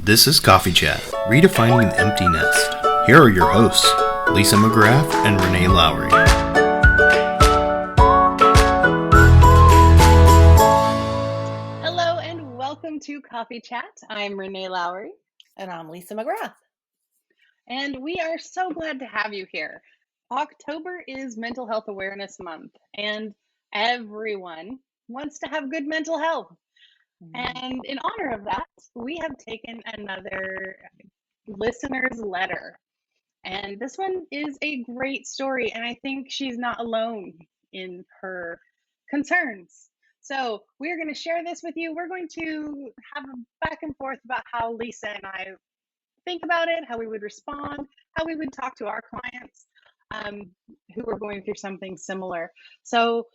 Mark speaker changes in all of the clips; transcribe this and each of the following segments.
Speaker 1: This is Coffee Chat, Redefining the Empty Nest. Here are your hosts, Lisa McGrath and Renee Lowry.
Speaker 2: Hello and welcome to Coffee Chat. I'm Renee Lowry.
Speaker 3: And I'm Lisa McGrath.
Speaker 2: And we are so glad to have you here. October is Mental Health Awareness Month, and everyone wants to have good mental health. And in honor of that, we have taken another listener's letter. And this one is a great story, and I think she's not alone in her concerns. So we're going to share this with you. We're going to have a back and forth about how Lisa and I think about it, how we would respond, how we would talk to our clients who are going through something similar. So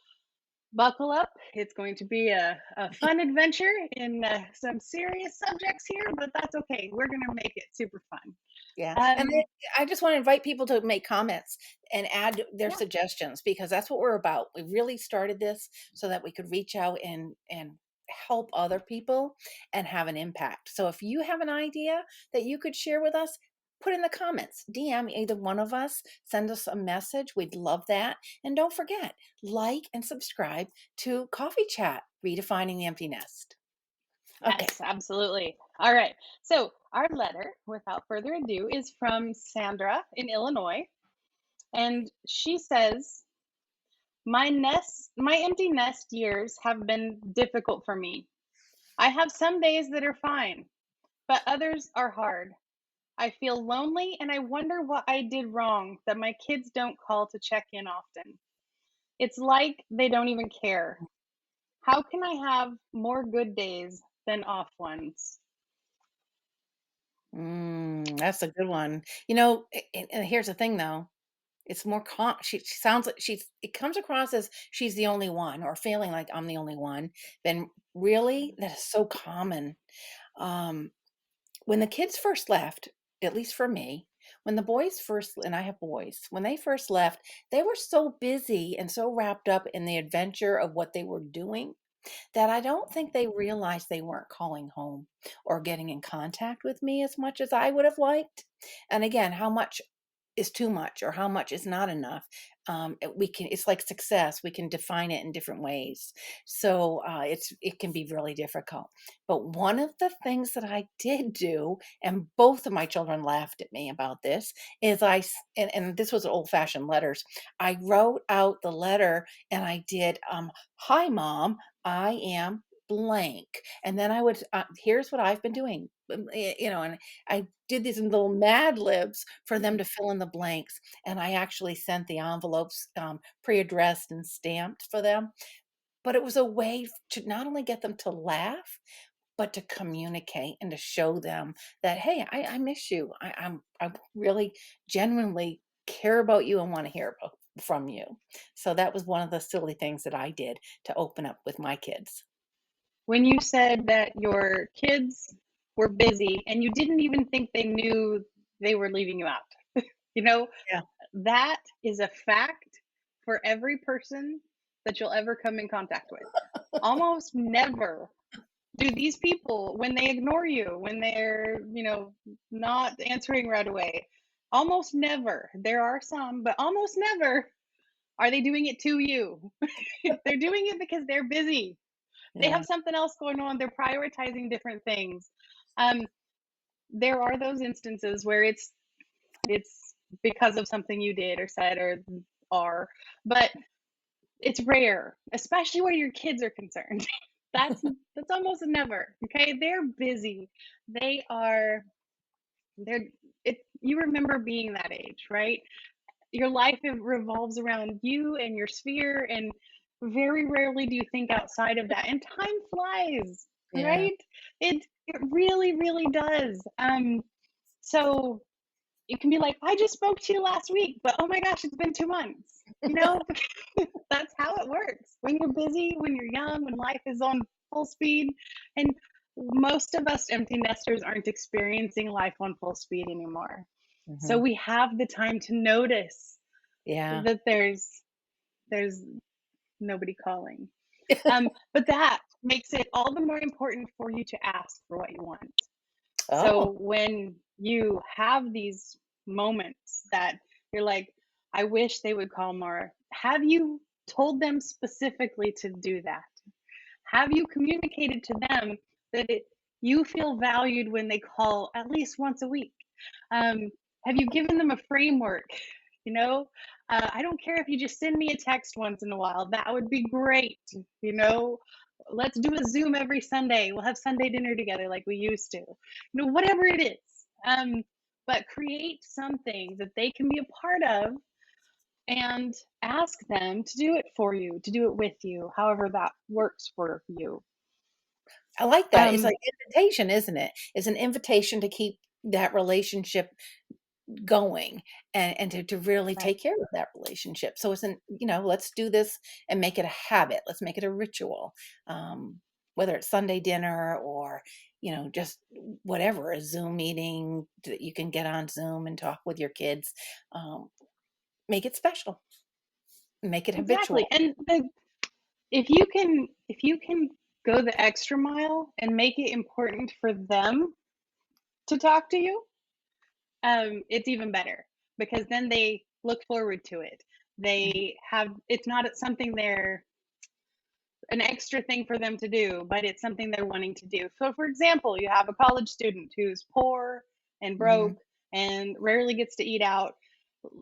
Speaker 2: buckle up. It's going to be a fun adventure in some serious subjects here, but that's okay. We're going to make it super fun.
Speaker 3: Yeah. And I just want to invite people to make comments and add their suggestions, because that's what we're about. We really started this so that we could reach out and help other people and have an impact. So if you have an idea that you could share with us, put in the comments, DM either one of us, send us a message. We'd love that. And don't forget, like and subscribe to Coffee Chat, Redefining the Empty Nest.
Speaker 2: Okay. Yes, absolutely. All right. So our letter, without further ado, is from Sandra in Illinois. And she says, my empty nest years have been difficult for me. I have some days that are fine, but others are hard. I feel lonely and I wonder what I did wrong that my kids don't call to check in often. It's like they don't even care. How can I have more good days than off ones?
Speaker 3: That's a good one. And here's the thing though. It's more she sounds like it comes across as she's the only one, or feeling like I'm the only one. Then really, that is so common. When the kids first left, at least for me, when the boys first, and I have boys, when they first left, they were so busy and so wrapped up in the adventure of what they were doing that I don't think they realized they weren't calling home or getting in contact with me as much as I would have liked. And again, how much is too much or how much is not enough? It's like success. We can define it in different ways. So it can be really difficult. But one of the things that I did do, and both of my children laughed at me about this, is and this was old fashioned letters. I wrote out the letter and I did, hi mom, I am blank. And then I would, here's what I've been doing, and I did these little mad libs for them to fill in the blanks. And I actually sent the envelopes pre-addressed and stamped for them. But it was a way to not only get them to laugh, but to communicate and to show them that, hey, I miss you. I really genuinely care about you and want to hear from you. So that was one of the silly things that I did to open up with my kids.
Speaker 2: When you said that your kids were busy and you didn't even think they knew they were leaving you out, that is a fact for every person that you'll ever come in contact with. Almost never do these people, when they ignore you, when they're, not answering right away, almost never, there are some, but almost never are they doing it to you. They're doing it because they're busy. They have something else going on. They're prioritizing different things. There are those instances where it's because of something you did or said or are, but it's rare, especially where your kids are concerned. That's almost never. Okay, they're busy. You remember being that age, right? Your life revolves around you and your sphere, and very rarely do you think outside of that. And time flies, right? It really, really does. So it can be like, I just spoke to you last week, but oh my gosh, it's been 2 months. That's how it works. When you're busy, when you're young, when life is on full speed. And most of us empty nesters aren't experiencing life on full speed anymore. Mm-hmm. So we have the time to notice that there's nobody calling. But that makes it all the more important for you to ask for what you want.
Speaker 3: Oh,
Speaker 2: So when you have these moments that you're like, I wish they would call more, have you told them specifically to do that? Have you communicated to them that you feel valued when they call at least once a week? Um, have you given them a framework? You know, I don't care if you just send me a text once in a while. That would be great. You know, let's do a Zoom every Sunday. We'll have Sunday dinner together like we used to. Whatever it is. Um, but create something that they can be a part of and ask them to do it for you, to do it with you, however that works for you.
Speaker 3: I like that. It's
Speaker 2: Um,
Speaker 3: like invitation, isn't it? It's an invitation to keep that relationship going and to really
Speaker 2: right.
Speaker 3: take care of that relationship. So it's an, let's do this and make it a habit. Let's make it a ritual. Whether it's Sunday dinner or, just whatever, a Zoom meeting that you can get on Zoom and talk with your kids. Um, make it special. Make it
Speaker 2: Exactly.
Speaker 3: habitual.
Speaker 2: And if you can go the extra mile and make it important for them to talk to you, it's even better because then they look forward to it.
Speaker 3: Mhm.
Speaker 2: They have it's not something they're an extra thing for them to do, but it's something they're wanting to do. So, for example, you have a college student who's poor and broke
Speaker 3: Mhm.
Speaker 2: and rarely gets to eat out.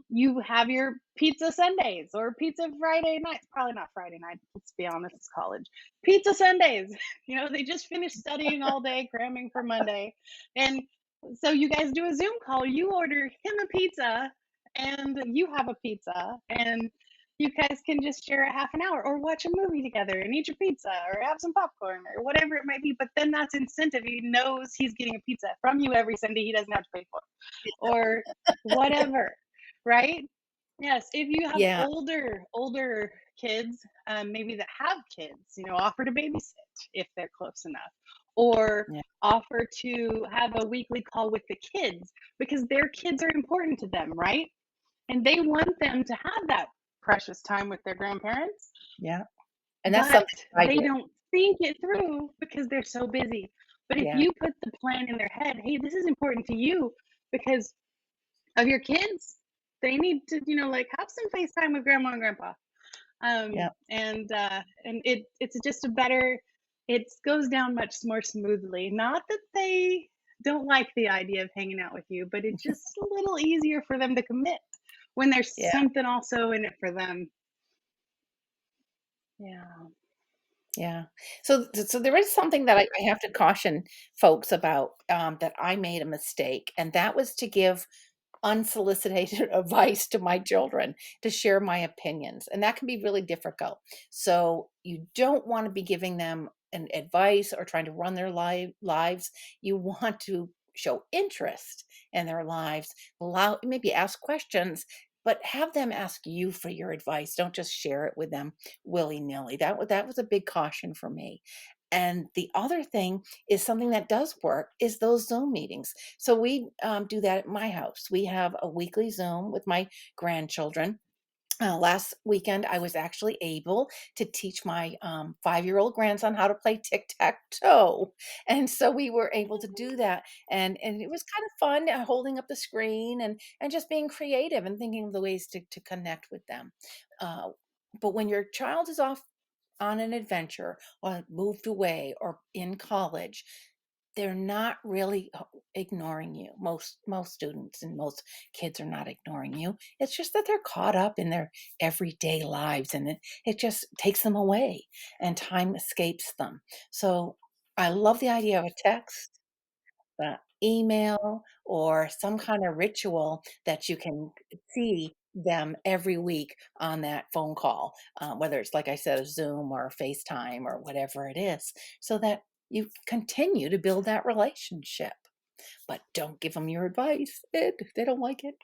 Speaker 2: You have your pizza Sundays or pizza Friday nights. Probably not Friday night. Let's be honest, it's college. Pizza Sundays. They just finished studying all day, cramming for Monday. And so you guys do a Zoom call. You order him a pizza and you have a pizza. And you guys can just share a half an hour or watch a movie together and eat your pizza or have some popcorn or whatever it might be. But then that's incentive. He knows he's getting a pizza from you every Sunday. He doesn't have to pay for it or whatever, right? Yes. If you have
Speaker 3: Yeah.
Speaker 2: older kids, maybe that have kids, offer to babysit if they're close enough, or
Speaker 3: Yeah.
Speaker 2: offer to have a weekly call with the kids because their kids are important to them, right? And they want them to have that precious time with their grandparents,
Speaker 3: Yeah. And that's
Speaker 2: but
Speaker 3: something I
Speaker 2: they
Speaker 3: do.
Speaker 2: don't think it through because they're so busy. But if
Speaker 3: Yeah.
Speaker 2: you put the plan in their head, hey, this is important to you because of your kids, they need to, like have some FaceTime with grandma and grandpa.
Speaker 3: Yeah.
Speaker 2: And it's just a better, it goes down much more smoothly. Not that they don't like the idea of hanging out with you, but it's just a little easier for them to commit when there's
Speaker 3: Yeah.
Speaker 2: something also in it for them. Yeah.
Speaker 3: Yeah. So there is something that I have to caution folks about, that I made a mistake, and that was to give unsolicited advice to my children, to share my opinions, and that can be really difficult. So you don't want to be giving them an advice or trying to run their lives. You want to show interest in their lives, allow maybe ask questions, but have them ask you for your advice. Don't just share it with them willy-nilly. That was a big caution for me. And the other thing is something that does work is those Zoom meetings. So we do that at my house. We have a weekly Zoom with my grandchildren. Last weekend, I was actually able to teach my 5-year-old grandson how to play tic tac toe, and so we were able to do that, and it was kind of fun, holding up the screen and just being creative and thinking of the ways to connect with them. Uh, but when your child is off on an adventure or moved away or in college, they're not really ignoring you. Most students and most kids are not ignoring you. It's just that they're caught up in their everyday lives, and it just takes them away and time escapes them. So I love the idea of a text, email, or some kind of ritual that you can see them every week on that phone call, whether it's, like I said, a Zoom or a FaceTime or whatever it is, so that you continue to build that relationship. But don't give them your advice. They don't like it.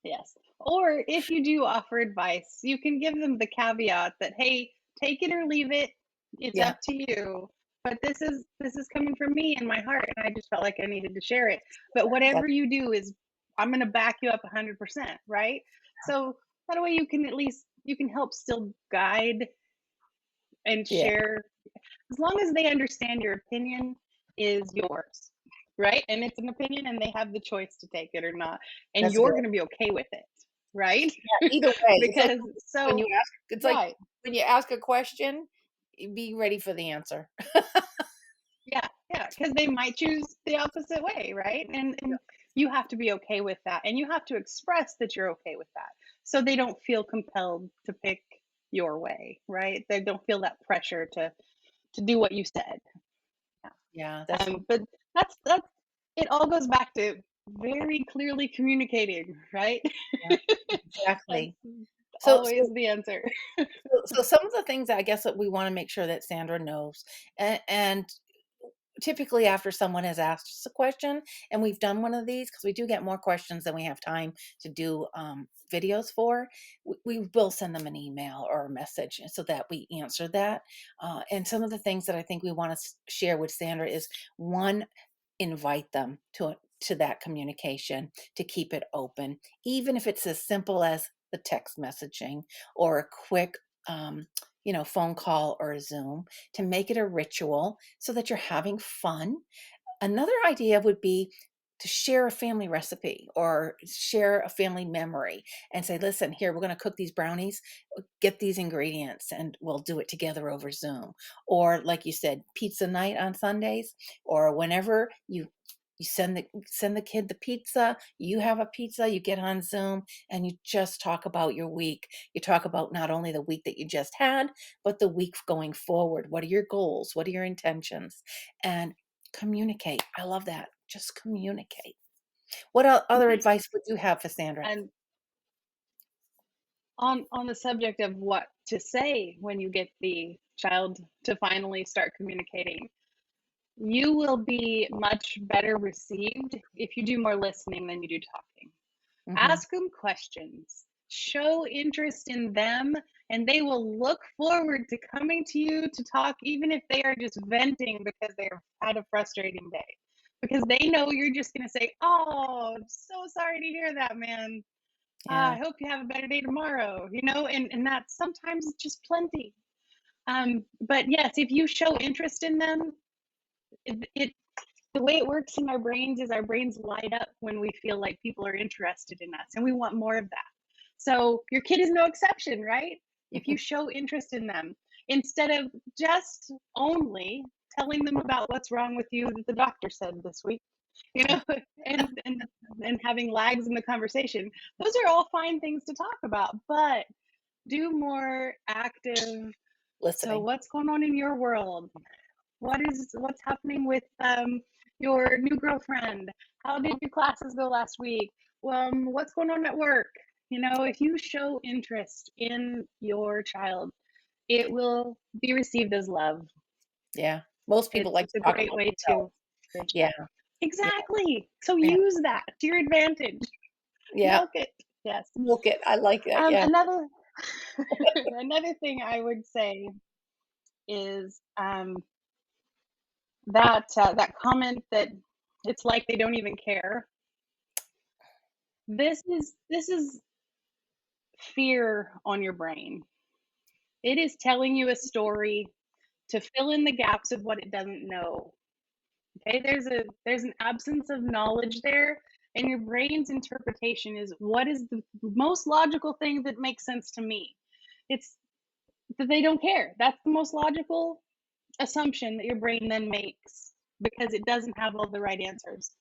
Speaker 2: Yes. Or if you do offer advice, you can give them the caveat that, hey, take it or leave it. It's
Speaker 3: Yeah,
Speaker 2: up to you. But this is coming from me in my heart, and I just felt like I needed to share it. But
Speaker 3: that
Speaker 2: whatever you do is, I'm going to back you up 100%, right? So that way you can at least you can help still guide and
Speaker 3: yeah,
Speaker 2: share as long as they understand your opinion is yours, right? And it's an opinion and they have the choice to take it or not. And
Speaker 3: That's
Speaker 2: you're
Speaker 3: good.
Speaker 2: going to be okay with it, right?
Speaker 3: Yeah, either way,
Speaker 2: Because
Speaker 3: when you
Speaker 2: so,
Speaker 3: ask it's like
Speaker 2: right.
Speaker 3: when you ask a question, be ready for the answer.
Speaker 2: Yeah, yeah, because they might choose the opposite way, right? And you have to be okay with that, and you have to express that you're okay with that, so they don't feel compelled to pick your way, right? They don't feel that pressure to do what you said.
Speaker 3: Yeah, that's
Speaker 2: But that's it. All goes back to very clearly communicating, right?
Speaker 3: yeah,
Speaker 2: That's
Speaker 3: exactly. So
Speaker 2: always
Speaker 3: so
Speaker 2: the answer.
Speaker 3: so some of the things I guess that we wanna make sure that Sandra knows, and typically after someone has asked us a question and we've done one of these because we do get more questions than we have time to do videos for, we will send them an email or a message so that we answer that. And some of the things that I think we want to share with Sandra is one, invite them to that communication, to keep it open, even if it's as simple as the text messaging or a quick um, phone call or a Zoom, to make it a ritual so that you're having fun. Another idea would be to share a family recipe or share a family memory and say, listen, here, we're going to cook these brownies, get these ingredients, and we'll do it together over Zoom. Or, like you said, pizza night on Sundays, or whenever you send the kid the pizza, you have a pizza, you get on Zoom and you just talk about your week. You talk about not only the week that you just had, but the week going forward. What are your goals? What are your intentions? And communicate. I love that. Just communicate. What other
Speaker 2: Yes.
Speaker 3: advice would you have for Sandra?
Speaker 2: And on the subject of what to say when you get the child to finally start communicating, you will be much better received if you do more listening than you do talking.
Speaker 3: Hmm.
Speaker 2: Ask them questions, show interest in them, and they will look forward to coming to you to talk, even if they are just venting because they've had a frustrating day. Because they know you're just going to say, "Oh, I'm so sorry to hear that, man.
Speaker 3: Yeah.
Speaker 2: I hope you have a better day tomorrow." And that's sometimes just plenty. But yes, if you show interest in them, it the way it works in our brains is our brains light up when we feel like people are interested in us and we want more of that. So your kid is no exception, right? If you show interest in them instead of just only telling them about what's wrong with you that the doctor said this week, you know, and and and having lags in the conversation. Those are all fine things to talk about, but do more active. So
Speaker 3: Listening.
Speaker 2: what's going on in your world? What's happening with your new girlfriend? How did your classes go last week? What's going on at work? If you show interest in your child, it will be received as love.
Speaker 3: Yeah. Most people like
Speaker 2: It's
Speaker 3: to
Speaker 2: a
Speaker 3: talk
Speaker 2: great
Speaker 3: about
Speaker 2: way
Speaker 3: themselves.
Speaker 2: to bridge
Speaker 3: Yeah.
Speaker 2: that.
Speaker 3: Yeah.
Speaker 2: Exactly. So
Speaker 3: Yeah.
Speaker 2: use that to your advantage.
Speaker 3: Yeah.
Speaker 2: Milk it. Yes.
Speaker 3: Milk it. I like that. Yeah.
Speaker 2: Another another thing I would say is that comment that it's like they don't even care. This is fear on your brain. It is telling you a story to fill in the gaps of what it doesn't know. Okay, there's an absence of knowledge there, and your brain's interpretation is what is the most logical thing that makes sense to me. It's that they don't care. That's the most logical assumption that your brain then makes because it doesn't have all the right answers.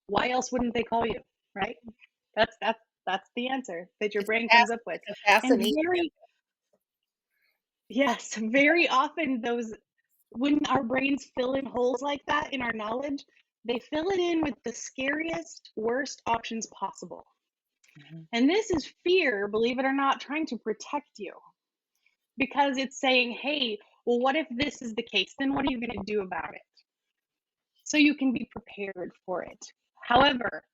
Speaker 2: Why else wouldn't they call you, right? That's the answer that your
Speaker 3: It's a
Speaker 2: brain comes up with.
Speaker 3: it's a fast
Speaker 2: And
Speaker 3: and easy.
Speaker 2: very often those when our brains fill in holes like that in our knowledge, they fill it in with the scariest, worst options possible.
Speaker 3: Mhm.
Speaker 2: And this is fear, believe it or not, trying to protect you because it's saying, hey, well, what if this is the case? Then what are you going to do about it? So you can be prepared for it. However,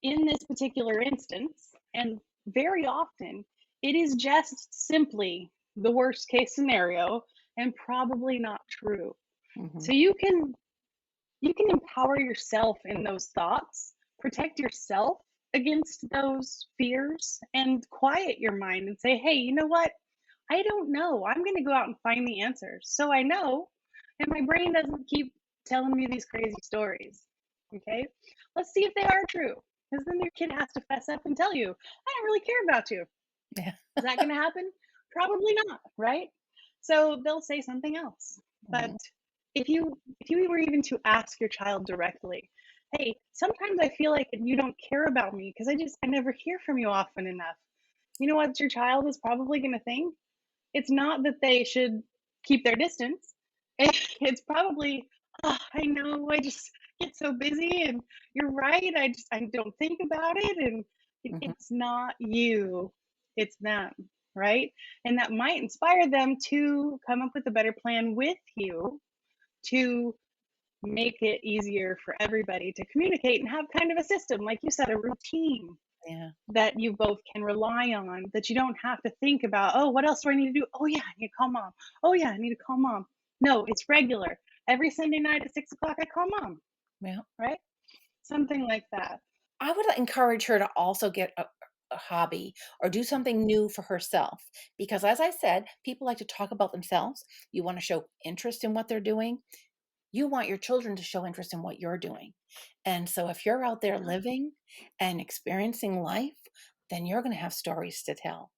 Speaker 2: in this particular instance, and very often, it is just simply the worst case scenario and probably not true.
Speaker 3: Mhm.
Speaker 2: So you can empower yourself in those thoughts, protect yourself against those fears, and quiet your mind and say, hey, you know what? I don't know. I'm going to go out and find the answers so I know, and my brain doesn't keep telling me these crazy stories. Okay, let's see if they are true. Because then your kid has to fess up and tell you, I don't really care about you.
Speaker 3: Yeah.
Speaker 2: Is that going to happen? Probably not, right? So they'll say something else. But
Speaker 3: Mhm.
Speaker 2: if you were even to ask your child directly, hey, sometimes I feel like you don't care about me because I never hear from you often enough. You know what your child is probably going to think? It's not that they should keep their distance. It's probably, oh, I know, I just get so busy, and you're right. I don't think about it, and
Speaker 3: Mhm.
Speaker 2: it's not you, it's them, right? And that might inspire them to come up with a better plan with you to make it easier for everybody to communicate and have kind of a system, like you said, a routine
Speaker 3: Yeah.
Speaker 2: that you both can rely on, that you don't have to think about, oh, what else do I need to do? Oh, yeah, I need to call mom. Oh, yeah, I need to call mom. No, it's regular. Every Sunday night at 6 o'clock, I call mom,
Speaker 3: Yeah.
Speaker 2: right? Something like that.
Speaker 3: I would encourage her to also get a hobby or do something new for herself because, as I said, people like to talk about themselves. You want to show interest in what they're doing. You want your children to show interest in what you're doing. And so, if you're out there
Speaker 2: Yeah,
Speaker 3: living and experiencing life, then you're going to have stories to tell.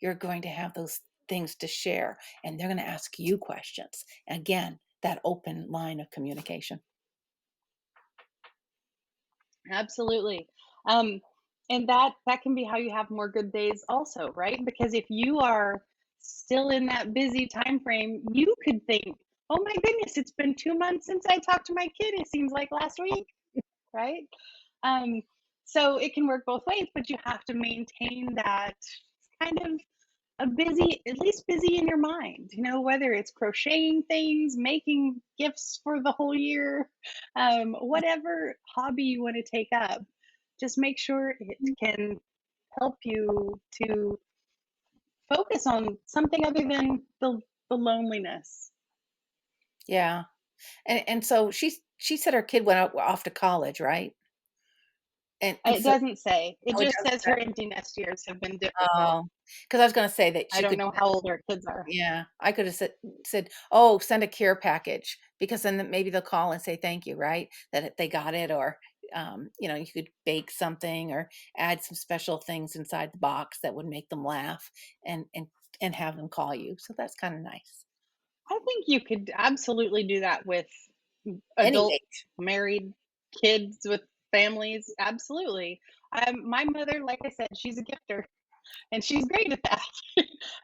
Speaker 3: You're going to have those things to share, and they're going to ask you questions. Again, that open line of communication.
Speaker 2: absolutely. Um, and that can be how you have more good days also, right? Because if you are still in that busy time frame, you could think, oh my goodness, it's been 2 months since I talked to my kid. It seems like last week, right? Um, so it can work both ways, but you have to maintain that kind of a busy, at least busy in your mind, whether it's crocheting things, making gifts for the whole year, whatever hobby you want to take up, just make sure it can help you to focus on something other than the loneliness.
Speaker 3: Yeah. And so she said her kid went out off to college, right? And
Speaker 2: It
Speaker 3: so
Speaker 2: doesn't say, it
Speaker 3: oh, it
Speaker 2: just
Speaker 3: doesn't
Speaker 2: says
Speaker 3: say?
Speaker 2: her empty nest years have been difficult.
Speaker 3: Oh, because I was gonna say that
Speaker 2: I
Speaker 3: she
Speaker 2: don't
Speaker 3: could
Speaker 2: know how old her kids are.
Speaker 3: yeah, I could have said, "Oh, send a care package," because then maybe they'll call and say thank you, right? That they got it, or, you could bake something or add some special things inside the box that would make them laugh and have them call you, so that's kinda nice.
Speaker 2: I think you could absolutely do that with
Speaker 3: Any
Speaker 2: adult
Speaker 3: age.
Speaker 2: married kids with families. Absolutely. My mother, like I said, she's a gifter and she's great at that.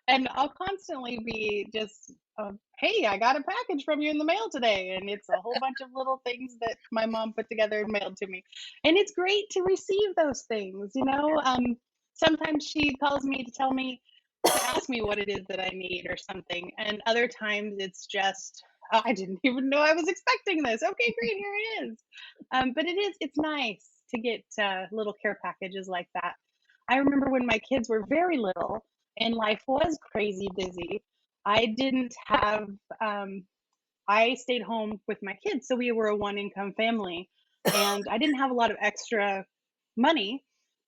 Speaker 2: And I'll constantly be just, hey, I got a package from you in the mail today. And it's a whole bunch of little things that my mom put together and mailed to me. And it's great to receive those things. Sometimes she calls me to tell me, to ask me what it is that I need or something. And other times it's just, "Oh, I didn't even know I was expecting this. Okay, great, here it is." But it's nice to get little care packages like that. I remember when my kids were very little and life was crazy busy. I didn't have, um, I stayed home with my kids. So we were a one income family. And I didn't have a lot of extra money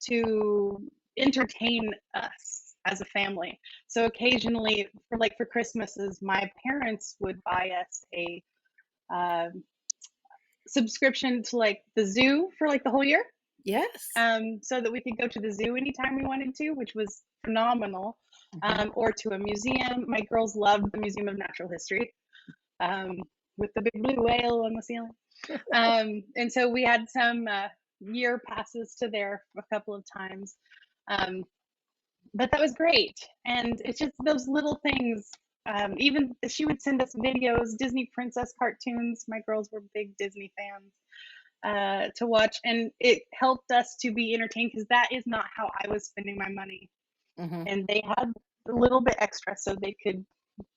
Speaker 2: to entertain us as a family. So occasionally, for Christmases, my parents would buy us a um subscription to like the zoo for like the whole year,
Speaker 3: Yes.
Speaker 2: so that we could go to the zoo anytime we wanted to, which was phenomenal.
Speaker 3: Mhm.
Speaker 2: Or to a museum. My girls loved the Museum of Natural History, um, with the big blue whale on the ceiling. And so we had some year passes to there a couple of times. Um, but that was great. And it's just those little things. Even she would send us videos, Disney princess cartoons. My girls were big Disney fans, to watch, and it helped us to be entertained because that is not how I was spending my money.
Speaker 3: Mhm.
Speaker 2: And they had a little bit extra so they could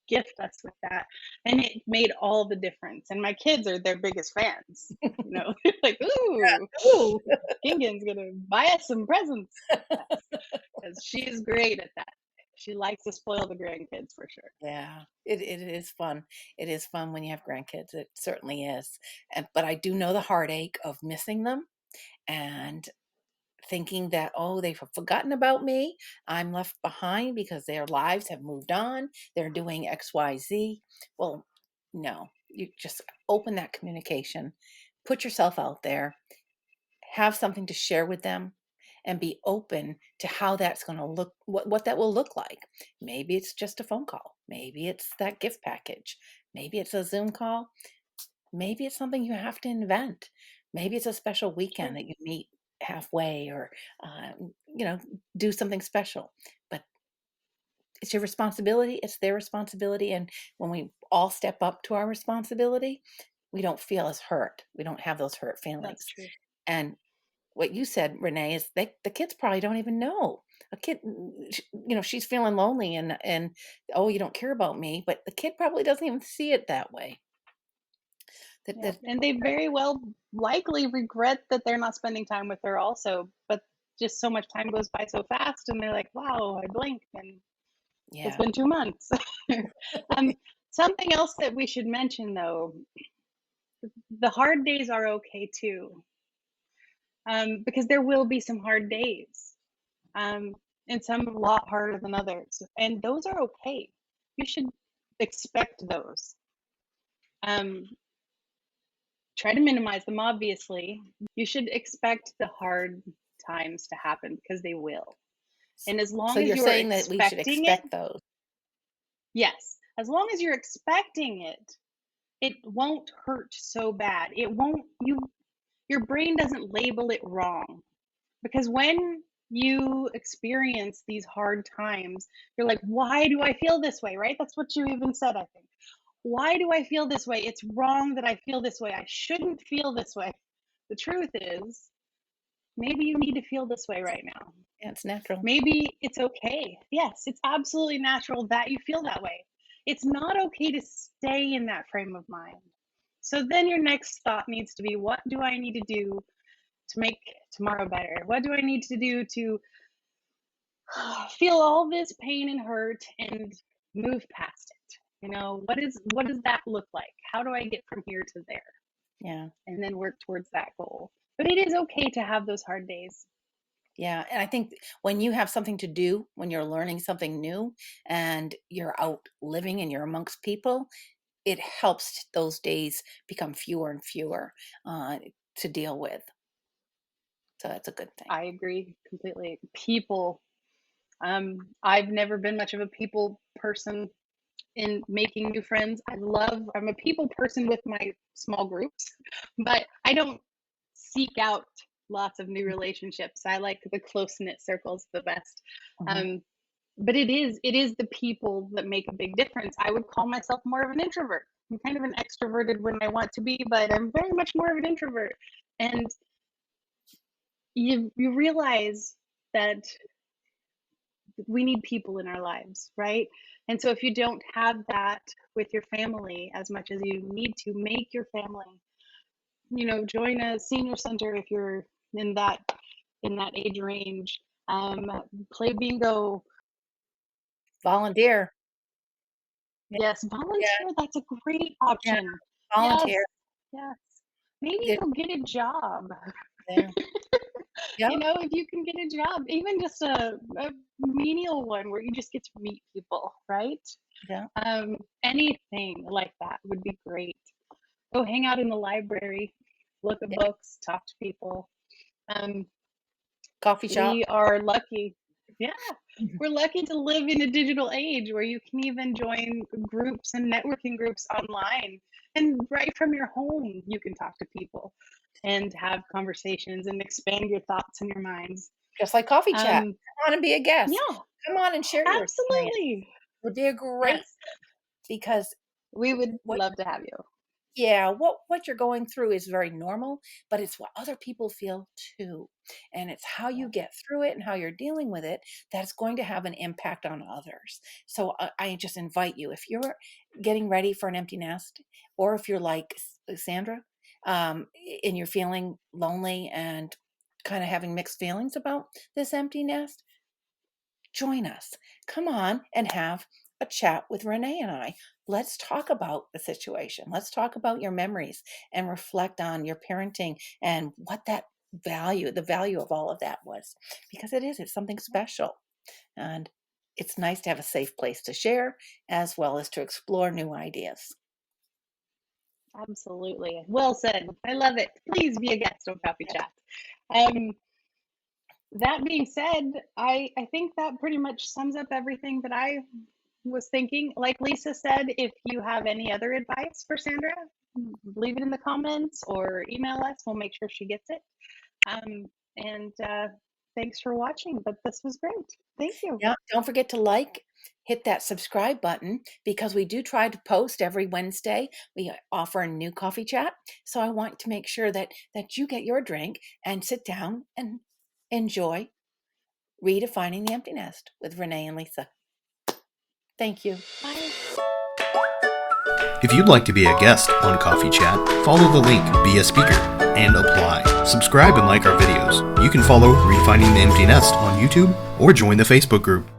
Speaker 2: gift us with that. And it made all the difference. And my kids are their biggest fans. Like, ooh,
Speaker 3: Ooh.
Speaker 2: Kingan's gonna buy us some presents. Yes, because she is great at that. She likes to spoil the grandkids for sure.
Speaker 3: Yeah, it is fun. It is fun when you have grandkids. It certainly is. But I do know the heartache of missing them and thinking that, oh, they've forgotten about me. I'm left behind because their lives have moved on. They're doing XYZ. Well, no. you just open that communication, put yourself out there, have something to share with them, and be open to how that's going to look, what that will look like. Maybe it's just a phone call, maybe it's that gift package, maybe it's a Zoom call, maybe it's something you have to invent, maybe it's a special weekend
Speaker 2: True.
Speaker 3: that you meet halfway, or you know, do something special. But it's your responsibility, it's their responsibility, and when we all step up to our responsibility, we don't feel as hurt, we don't have those hurt
Speaker 2: That's
Speaker 3: feelings.
Speaker 2: true.
Speaker 3: And what you said, Renee, is the kids probably don't even know. A kid, you know, she's feeling lonely, and oh, you don't care about me, but the kid probably doesn't even see it that way.
Speaker 2: Yeah.
Speaker 3: That
Speaker 2: And they very well likely regret that they're not spending time with her also, but just so much time goes by so fast and they're like, wow, I blinked and it's
Speaker 3: yeah,
Speaker 2: been 2 months. um, Something else that we should mention though, the hard days are okay too, because there will be some hard days, um, and some a lot harder than others, and those are okay. You should expect those. Um, Try to minimize them, obviously. You should expect the hard times to happen because they will. And as
Speaker 3: so
Speaker 2: long as
Speaker 3: you're
Speaker 2: you are
Speaker 3: saying that we should
Speaker 2: expecting it,
Speaker 3: expect those.
Speaker 2: yes, as long as you're expecting it, it won't hurt so bad. It won't, your brain doesn't label it wrong. Because when you experience these hard times, you're like, why do I feel this way? Right? That's what you even said, I think. Why do I feel this way? It's wrong that I feel this way. I shouldn't feel this way. The truth is, maybe you need to feel this way right now.
Speaker 3: Yeah, it's natural.
Speaker 2: Maybe it's okay. Yes, it's absolutely natural that you feel that way. It's not okay to stay in that frame of mind. So then your next thought needs to be, what do I need to do to make tomorrow better? What do I need to do to feel all this pain and hurt and move past it? What does that look like? How do I get from here to there?
Speaker 3: Yeah.
Speaker 2: And then work towards that goal. But it is okay to have those hard days.
Speaker 3: Yeah, and I think when you have something to do, when you're learning something new and you're out living and you're amongst people, it helps those days become fewer and fewer to deal with. So that's a good thing.
Speaker 2: I agree completely. People, I've never been much of a people person in making new friends. I'm a people person with my small groups, but I don't seek out lots of new relationships. I like the close knit circles the best.
Speaker 3: Mhm.
Speaker 2: Um, but it is the people that make a big difference. I would call myself more of an introvert. I'm kind of an extroverted when I want to be, but I'm very much more of an introvert. And you realize that we need people in our lives, right? And so if you don't have that with your family as much as you need to, make your family, join a senior center if you're in that age range. um Play bingo.
Speaker 3: Volunteer. Yeah,
Speaker 2: Yes,
Speaker 3: yeah,
Speaker 2: volunteer, that's a great
Speaker 3: yeah,
Speaker 2: option.
Speaker 3: volunteer.
Speaker 2: Yes, yes. Maybe
Speaker 3: Get
Speaker 2: go get a job.
Speaker 3: there. Yep.
Speaker 2: If you can get a job, even just a menial one where you just get to meet people, right?
Speaker 3: Yeah.
Speaker 2: Anything like that would be great. Go hang out in the library, look at
Speaker 3: Yeah.
Speaker 2: books, talk to people. Um,
Speaker 3: Coffee shop.
Speaker 2: we are lucky. Yeah,
Speaker 3: Mhm.
Speaker 2: we're lucky to live in a digital age where you can even join groups and networking groups online. And right from your home, you can talk to people and have conversations and expand your thoughts and your minds.
Speaker 3: Just like coffee chat.
Speaker 2: Um,
Speaker 3: Come on and be a guest.
Speaker 2: yeah,
Speaker 3: Come on and share your experience.
Speaker 2: absolutely.
Speaker 3: It would be a great
Speaker 2: Yes,
Speaker 3: because
Speaker 2: we would
Speaker 3: what
Speaker 2: love to have you.
Speaker 3: yeah, what you're going through is very normal, but it's what other people feel too. And it's how you
Speaker 2: Yes.
Speaker 3: get through it and how you're dealing with it that's going to have an impact on others. So I just invite you, if you're getting ready for an empty nest, or if you're like Sandra, and you're feeling lonely and kind of having mixed feelings about this empty nest, join us. Come on and have a chat with Renee and I. Let's talk about the situation. Let's talk about your memories and reflect on your parenting and what that value, the value of all of that was. Because it's something special. And it's nice to have a safe place to share as well as to explore new ideas.
Speaker 2: Absolutely. Well said. I love it. Please be a guest on Coffee Chat. Um, that being said, I think that pretty much sums up everything that I was thinking. Like Lisa said, if you have any other advice for Sandra, leave it in the comments or email us. We'll make sure she gets it. And thanks for watching. But this was great. Thank you.
Speaker 3: Yeah, don't forget to hit that subscribe button, because we do try to post every Wednesday. We offer a new coffee chat. So I want to make sure that you get your drink and sit down and enjoy Redefining the Empty Nest with Renee and Lisa. Thank you.
Speaker 2: Bye.
Speaker 1: If you'd like to be a guest on Coffee Chat, follow the link, be a speaker, and apply. Subscribe and like our videos. You can follow Redefining the Empty Nest on YouTube or join the Facebook group.